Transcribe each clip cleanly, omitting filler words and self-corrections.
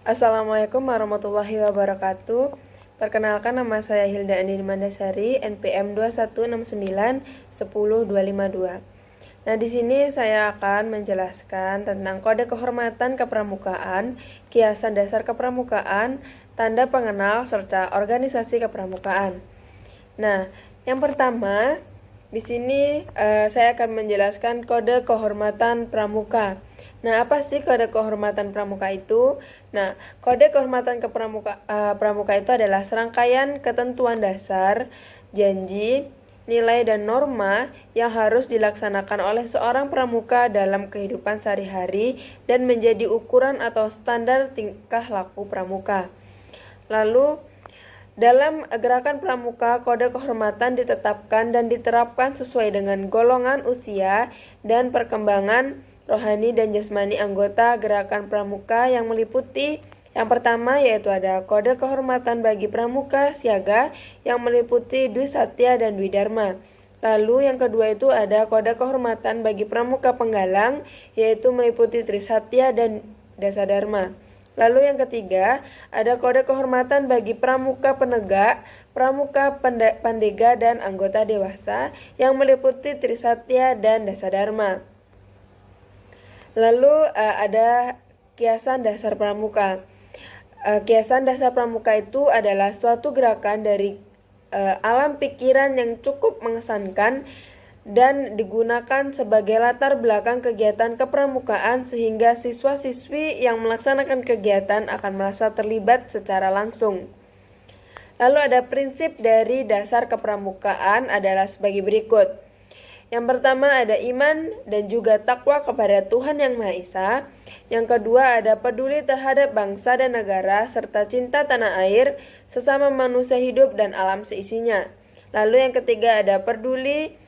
Assalamualaikum warahmatullahi wabarakatuh. Perkenalkan, nama saya Hilda Andini Mandasari, NPM 216910252. Nah, di sini saya akan menjelaskan tentang kode kehormatan kepramukaan, kiasan dasar kepramukaan, tanda pengenal, serta organisasi kepramukaan. Nah, yang pertama, di sini saya akan menjelaskan kode kehormatan pramuka. Nah, apa sih kode kehormatan pramuka itu? Nah, kode kehormatan pramuka itu adalah serangkaian ketentuan dasar, janji, nilai dan norma yang harus dilaksanakan oleh seorang pramuka dalam kehidupan sehari-hari dan menjadi ukuran atau standar tingkah laku pramuka. Lalu, dalam gerakan pramuka, kode kehormatan ditetapkan dan diterapkan sesuai dengan golongan usia dan perkembangan rohani dan jasmani anggota gerakan pramuka yang meliputi yang pertama yaitu ada kode kehormatan bagi pramuka siaga yang meliputi Dwi Satya dan Dwi Dharma. Lalu yang kedua itu ada kode kehormatan bagi pramuka penggalang yaitu meliputi Trisatya dan Dasa Dharma. Lalu yang ketiga, ada kode kehormatan bagi pramuka penegak, pramuka pandega, dan anggota dewasa yang meliputi Trisatya dan Dasadharma. Lalu ada kiasan dasar pramuka. Kiasan dasar pramuka itu adalah suatu gerakan dari alam pikiran yang cukup mengesankan dan digunakan sebagai latar belakang kegiatan kepramukaan sehingga siswa-siswi yang melaksanakan kegiatan akan merasa terlibat secara langsung. Lalu ada prinsip dari dasar kepramukaan adalah sebagai berikut. Yang pertama ada iman dan juga takwa kepada Tuhan Yang Maha Esa. Yang kedua ada peduli terhadap bangsa dan negara serta cinta tanah air, sesama manusia hidup dan alam seisinya. Lalu yang ketiga ada peduli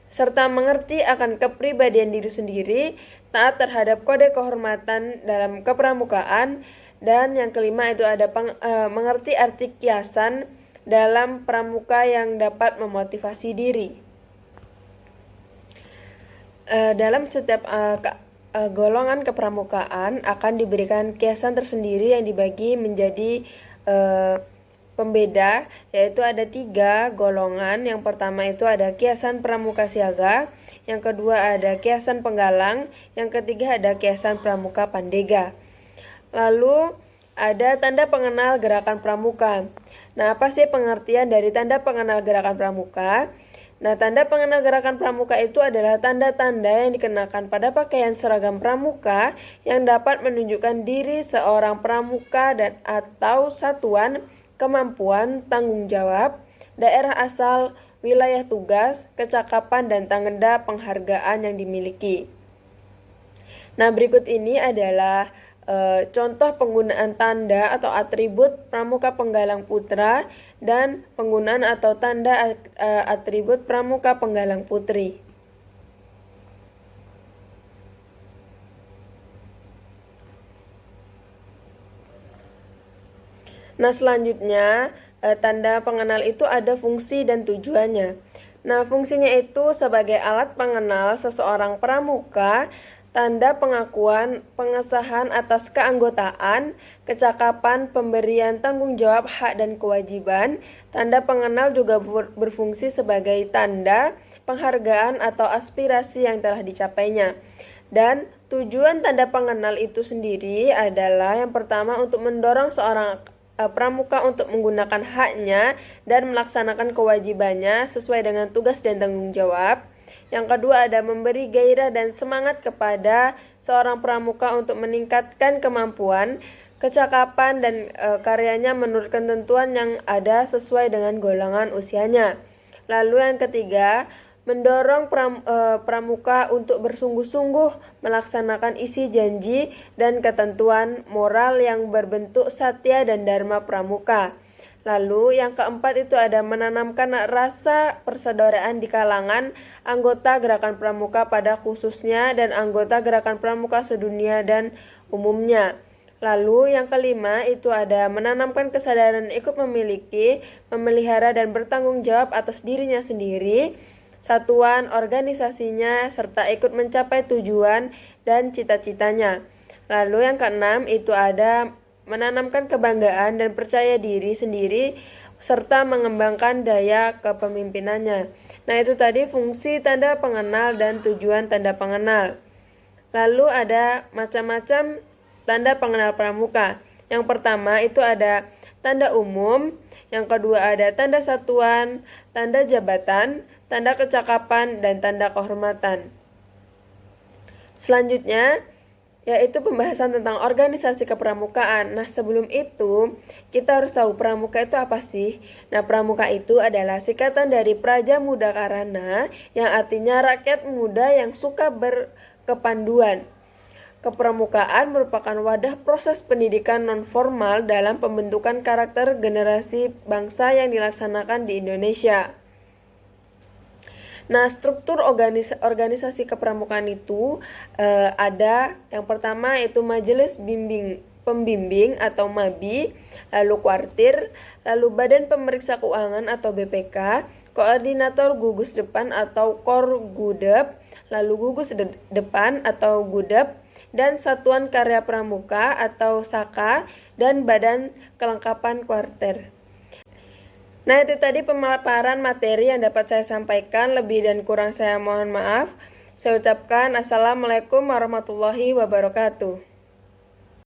serta mengerti akan kepribadian diri sendiri, taat terhadap kode kehormatan dalam kepramukaan, dan yang kelima itu ada mengerti arti kiasan dalam pramuka yang dapat memotivasi diri. Dalam setiap golongan kepramukaan akan diberikan kiasan tersendiri yang dibagi menjadi pembeda, yaitu ada 3 golongan. Yang pertama itu ada kiasan pramuka siaga, yang kedua ada kiasan penggalang, yang ketiga ada kiasan pramuka pandega. Lalu ada tanda pengenal gerakan pramuka. Nah, apa sih pengertian dari tanda pengenal gerakan pramuka? Nah, tanda pengenal gerakan pramuka itu adalah tanda-tanda yang dikenakan pada pakaian seragam pramuka yang dapat menunjukkan diri seorang pramuka dan atau satuan kemampuan, tanggung jawab, daerah asal, wilayah tugas, kecakapan, dan tanda penghargaan yang dimiliki. Nah, berikut ini adalah contoh penggunaan tanda atau atribut pramuka penggalang putra dan penggunaan atau tanda atribut pramuka penggalang putri. Nah, selanjutnya tanda pengenal itu ada fungsi dan tujuannya. Nah, fungsinya itu sebagai alat pengenal seseorang pramuka, tanda pengakuan, pengesahan atas keanggotaan, kecakapan, pemberian tanggung jawab hak dan kewajiban. Tanda pengenal juga berfungsi sebagai tanda penghargaan atau aspirasi yang telah dicapainya. Dan tujuan tanda pengenal itu sendiri adalah yang pertama untuk mendorong seorang pramuka untuk menggunakan haknya dan melaksanakan kewajibannya sesuai dengan tugas dan tanggung jawab. Yang kedua ada memberi gairah dan semangat kepada seorang pramuka untuk meningkatkan kemampuan, kecakapan, dan karyanya menurut ketentuan yang ada sesuai dengan golongan usianya. Lalu yang ketiga, mendorong pramuka untuk bersungguh-sungguh melaksanakan isi janji dan ketentuan moral yang berbentuk satya dan dharma pramuka. Lalu yang keempat itu ada menanamkan rasa persaudaraan di kalangan anggota gerakan pramuka pada khususnya dan anggota gerakan pramuka sedunia dan umumnya. Lalu yang kelima itu ada menanamkan kesadaran ikut memiliki, memelihara, dan bertanggung jawab atas dirinya sendiri, satuan organisasinya, serta ikut mencapai tujuan dan cita-citanya. Lalu yang keenam itu ada menanamkan kebanggaan dan percaya diri sendiri serta mengembangkan daya kepemimpinannya. Nah, itu tadi fungsi tanda pengenal dan tujuan tanda pengenal. Lalu ada macam-macam tanda pengenal pramuka. Yang pertama itu ada tanda umum, yang kedua ada tanda satuan, tanda jabatan, tanda kecakapan, dan tanda kehormatan. Selanjutnya yaitu pembahasan tentang organisasi kepramukaan. Nah, sebelum itu kita harus tahu pramuka itu apa sih? Nah, pramuka itu adalah singkatan dari Praja Muda Karana yang artinya rakyat muda yang suka berkepanduan. Kepramukaan merupakan wadah proses pendidikan non-formal dalam pembentukan karakter generasi bangsa yang dilaksanakan di Indonesia. Nah, struktur organisasi kepramukaan itu ada yang pertama itu Majelis Pembimbing atau MABI, lalu Kuartir, lalu Badan Pemeriksa Keuangan atau BPK, Koordinator Gugus Depan atau Korgudep, lalu Gugus Depan atau Gudep, dan Satuan Karya Pramuka atau SAKA, dan Badan Kelengkapan Kuartir. Nah, itu tadi pemaparan materi yang dapat saya sampaikan. Lebih dan kurang saya mohon maaf. Saya ucapkan Assalamualaikum warahmatullahi wabarakatuh.